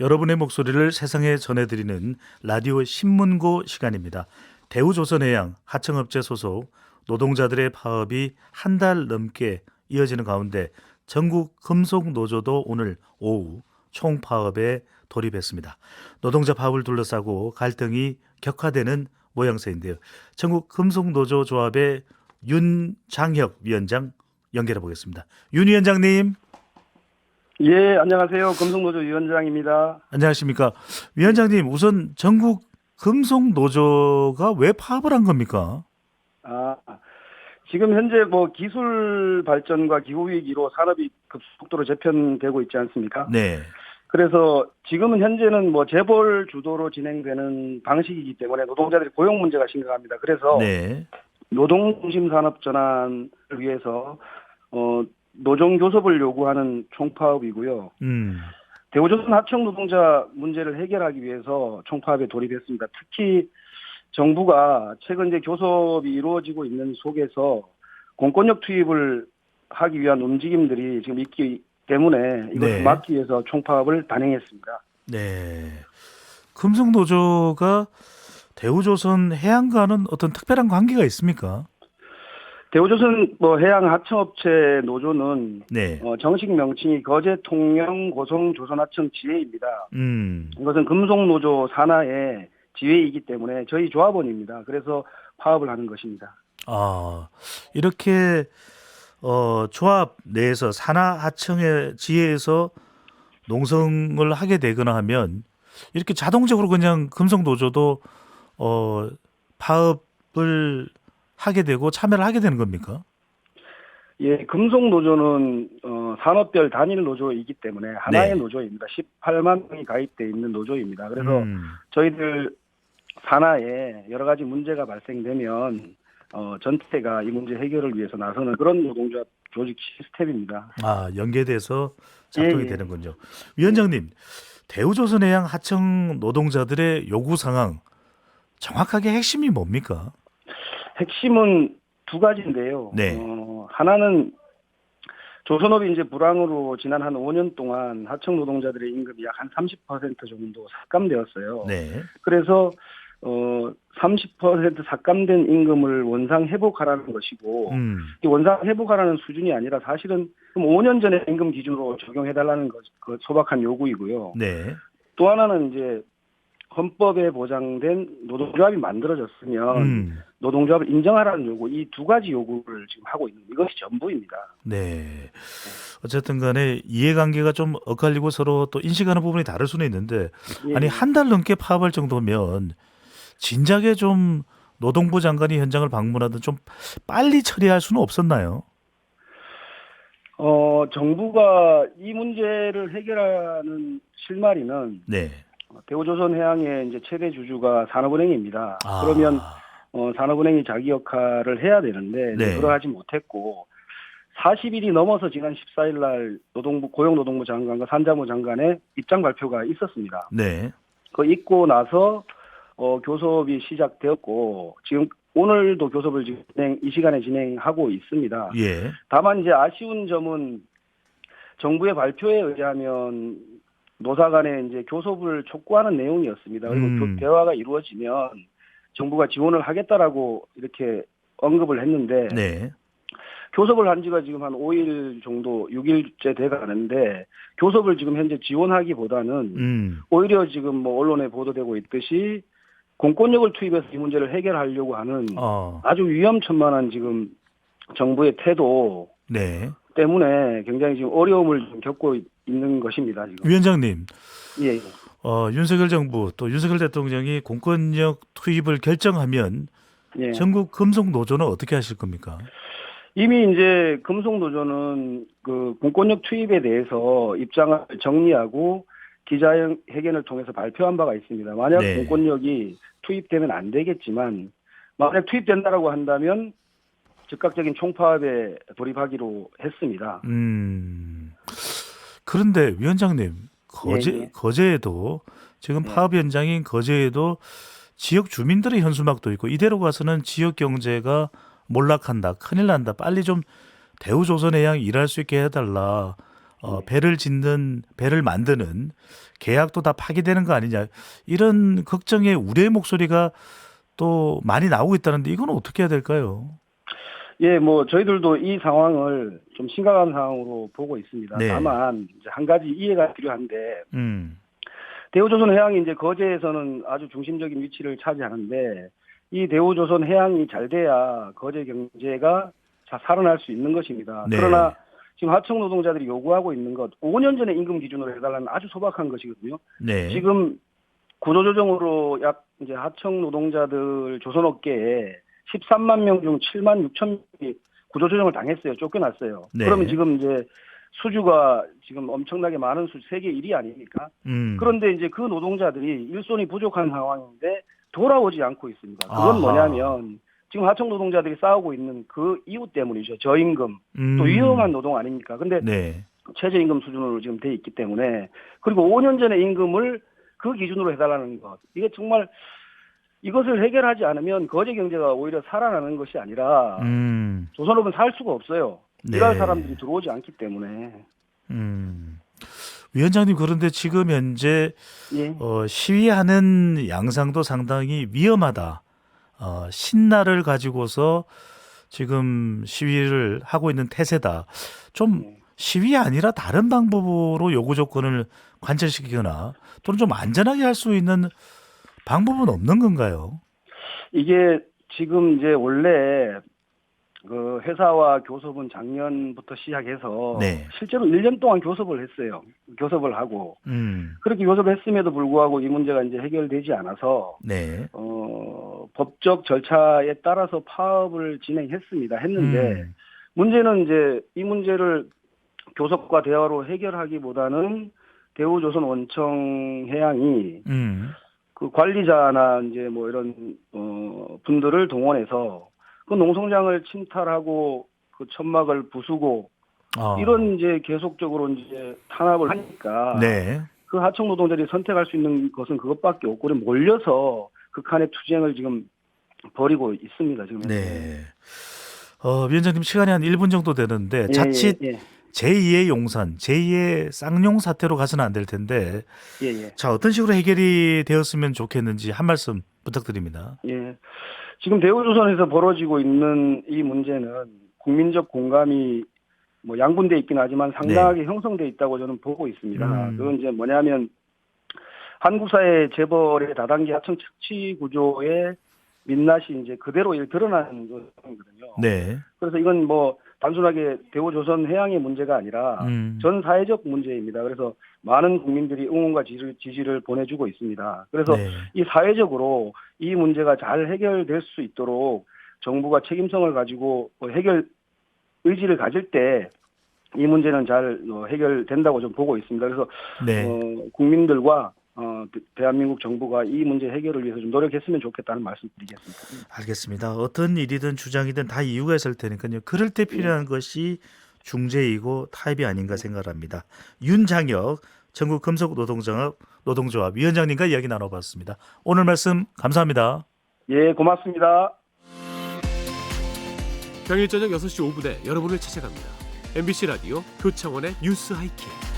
여러분의 목소리를 세상에 전해드리는 라디오 신문고 시간입니다. 대우조선해양 하청업체 소속 노동자들의 파업이 한 달 넘게 이어지는 가운데 전국 금속노조도 오늘 오후 총파업에 돌입했습니다. 노동자 파업을 둘러싸고 갈등이 격화되는 모양새인데요. 전국 금속노조 조합의 윤장혁 위원장 연결해 보겠습니다. 윤 위원장님. 예, 안녕하세요. 금속노조 위원장입니다. 안녕하십니까. 위원장님, 우선 전국 금속노조가 왜 파업을 한 겁니까? 지금 현재 기술 발전과 기후 위기로 산업이 급속도로 재편되고 있지 않습니까? 네. 그래서 지금은 현재는 재벌 주도로 진행되는 방식이기 때문에 노동자들의 고용 문제가 심각합니다. 그래서 네. 노동중심 산업 전환을 위해서 노종 교섭을 요구하는 총파업이고요. 대우조선 하청 노동자 문제를 해결하기 위해서 총파업에 돌입했습니다. 특히 정부가 최근 이제 교섭이 이루어지고 있는 속에서 공권력 투입을 하기 위한 움직임들이 지금 있기 때문에 이것을 네. 막기 위해서 총파업을 단행했습니다. 네. 금속노조가 대우조선 해양과는 어떤 특별한 관계가 있습니까? 대우조선 해양 하청업체 노조는 네. 정식 명칭이 거제통영고성조선하청 지회입니다. 이것은 금속노조 산하의 지회이기 때문에 저희 조합원입니다. 그래서 파업을 하는 것입니다. 이렇게 조합 내에서 산하하청의 지혜에서 농성을 하게 되거나 하면 이렇게 자동적으로 그냥 금속노조도 파업을 하게 되고 참여를 하게 되는 겁니까? 예, 금속노조는 산업별 단일 노조이기 때문에 하나의 네. 노조입니다. 18만 명이 가입되어 있는 노조입니다. 그래서 저희들 산하에 여러 가지 문제가 발생되면 전체가 이 문제 해결을 위해서 나서는 그런 노동조합 조직 시스템입니다. 연계돼서 작동이 예. 되는군요. 위원장님, 대우조선해양 하청 노동자들의 요구 상황 정확하게 핵심이 뭡니까? 핵심은 두 가지인데요. 네. 하나는 조선업이 이제 불황으로 지난 한 5년 동안 하청 노동자들의 임금이 약 한 30% 정도 삭감되었어요. 네. 그래서 30% 삭감된 임금을 원상 회복하라는 것이고 이 원상 회복하라는 수준이 아니라 사실은 5년 전에 임금 기준으로 적용해달라는 것, 그 소박한 요구이고요. 네. 또 하나는 이제 헌법에 보장된 노동조합이 만들어졌으면 노동조합을 인정하라는 요구, 이 두 가지 요구를 지금 하고 있는 이것이 전부입니다. 네. 어쨌든 간에 이해관계가 좀 엇갈리고 서로 또 인식하는 부분이 다를 수는 있는데 예. 아니 한 달 넘게 파업할 정도면 진작에 좀 노동부 장관이 현장을 방문하든 좀 빨리 처리할 수는 없었나요? 정부가 이 문제를 해결하는 실마리는 네. 대우조선 해양의 이제 최대 주주가 산업은행입니다. 그러면 산업은행이 자기 역할을 해야 되는데 네. 그러하지 못했고 40일이 넘어서 지난 14일 날 고용노동부 장관과 산자부 장관의 입장 발표가 있었습니다. 네. 그 있고 나서 교섭이 시작되었고 지금 오늘도 교섭을 지금 이 시간에 진행하고 있습니다. 예. 다만 이제 아쉬운 점은 정부의 발표에 의하면 노사 간에 이제 교섭을 촉구하는 내용이었습니다. 그리고 대화가 이루어지면 정부가 지원을 하겠다라고 이렇게 언급을 했는데 네. 교섭을 한 지가 지금 한 5일 정도, 6일째 돼 가는데 교섭을 지금 현재 지원하기보다는 오히려 지금 언론에 보도되고 있듯이 공권력을 투입해서 이 문제를 해결하려고 하는 아주 위험천만한 지금 정부의 태도 네. 때문에 굉장히 지금 어려움을 좀 겪고 있는 것입니다. 지금. 위원장님. 예. 윤석열 정부 또 윤석열 대통령이 공권력 투입을 결정하면 예. 전국 금속노조는 어떻게 하실 겁니까? 이미 이제 금속노조는 그 공권력 투입에 대해서 입장을 정리하고 기자회견을 통해서 발표한 바가 있습니다. 만약 네. 공권력이 투입되면 안 되겠지만 만약 투입된다라고 한다면 즉각적인 총파업에 돌입하기로 했습니다. 그런데 위원장님, 예. 거제에도 지금 파업 현장인 거제에도 지역 주민들의 현수막도 있고 이대로 가서는 지역 경제가 몰락한다, 큰일 난다, 빨리 좀 대우조선해양 일할 수 있게 해달라. 배를 만드는 계약도 다 파기되는 거 아니냐 이런 걱정의 우려의 목소리가 또 많이 나오고 있다는데 이건 어떻게 해야 될까요? 예, 뭐 저희들도 이 상황을 좀 심각한 상황으로 보고 있습니다. 네. 다만 이제 한 가지 이해가 필요한데 음. 대우조선해양이 이제 거제에서는 아주 중심적인 위치를 차지하는데 이 대우조선 해양이 잘 돼야 거제 경제가 살아날 수 있는 것입니다. 네. 그러나 지금 하청 노동자들이 요구하고 있는 것 5년 전에 임금 기준으로 해달라는 아주 소박한 것이거든요. 네. 지금 구조조정으로 약 이제 하청 노동자들 조선업계에 13만 명 중 7만 6천 명이 구조조정을 당했어요. 쫓겨났어요. 네. 그러면 지금 이제 수주가 지금 엄청나게 많은 세계 1위 아닙니까? 그런데 이제 그 노동자들이 일손이 부족한 상황인데 돌아오지 않고 있습니다. 그건 아하. 뭐냐면 지금 하청 노동자들이 싸우고 있는 그 이유 때문이죠. 저임금, 또 위험한 노동 아닙니까? 근데 네. 최저임금 수준으로 지금 돼 있기 때문에 그리고 5년 전의 임금을 그 기준으로 해달라는 것. 이게 정말 이것을 해결하지 않으면 거제 경제가 오히려 살아나는 것이 아니라 조선업은 살 수가 없어요. 네. 일할 사람들이 들어오지 않기 때문에. 위원장님 그런데 지금 현재 예. 시위하는 양상도 상당히 위험하다. 신나를 가지고서 지금 시위를 하고 있는 태세다. 좀 시위 아니라 다른 방법으로 요구 조건을 관철시키거나 또는 좀 안전하게 할 수 있는 방법은 없는 건가요? 이게 지금 이제 원래 그 회사와 교섭은 작년부터 시작해서 네. 실제로 1년 동안 교섭을 했어요. 교섭을 하고 그렇게 교섭을 했음에도 불구하고 이 문제가 이제 해결되지 않아서 네. 법적 절차에 따라서 파업을 진행했습니다. 했는데 문제는 이제 이 문제를 교섭과 대화로 해결하기보다는 대우조선 원청해양이 그 관리자나 이제 뭐 이런 분들을 동원해서 그 농성장을 침탈하고 그 천막을 부수고 이런 이제 계속적으로 이제 탄압을 하니까 네. 그 하청 노동자들이 선택할 수 있는 것은 그것밖에 없고 몰려서 극한의 투쟁을 지금 벌이고 있습니다. 지금. 네. 위원장님 시간이 한 1분 정도 되는데 예, 자칫 예. 제2의 용산, 제2의 쌍용 사태로 가서는 안 될 텐데 예. 자 어떤 식으로 해결이 되었으면 좋겠는지 한 말씀 부탁드립니다. 예. 지금 대우조선에서 벌어지고 있는 이 문제는 국민적 공감이 뭐 양분돼 있긴 하지만 상당하게 형성돼 있다고 저는 보고 있습니다. 그건 이제 뭐냐면 한국 사회 재벌의 다단계 하청 착취 구조의 민낯이 이제 그대로 드러나는 거거든요. 네. 그래서 이건 뭐 단순하게 대우조선 해양의 문제가 아니라 전 사회적 문제입니다. 그래서 많은 국민들이 응원과 지지를 보내주고 있습니다. 그래서 네. 이 사회적으로 이 문제가 잘 해결될 수 있도록 정부가 책임성을 가지고 해결 의지를 가질 때 이 문제는 잘 해결된다고 좀 보고 있습니다. 그래서 네. 국민들과 대한민국 정부가 이 문제 해결을 위해서 좀 노력했으면 좋겠다는 말씀드리겠습니다. 알겠습니다. 어떤 일이든 주장이든 다 이유가 있을 테니까요. 그럴 때 필요한 것이 중재이고 타협이 아닌가 생각합니다. 윤장혁 전국 금속노동조합 위원장님과 이야기 나눠봤습니다. 오늘 말씀 감사합니다. 예, 고맙습니다. 평일 저녁 6시 5분에 여러분을 찾아갑니다. MBC 라디오 표창원의 뉴스 하이킥.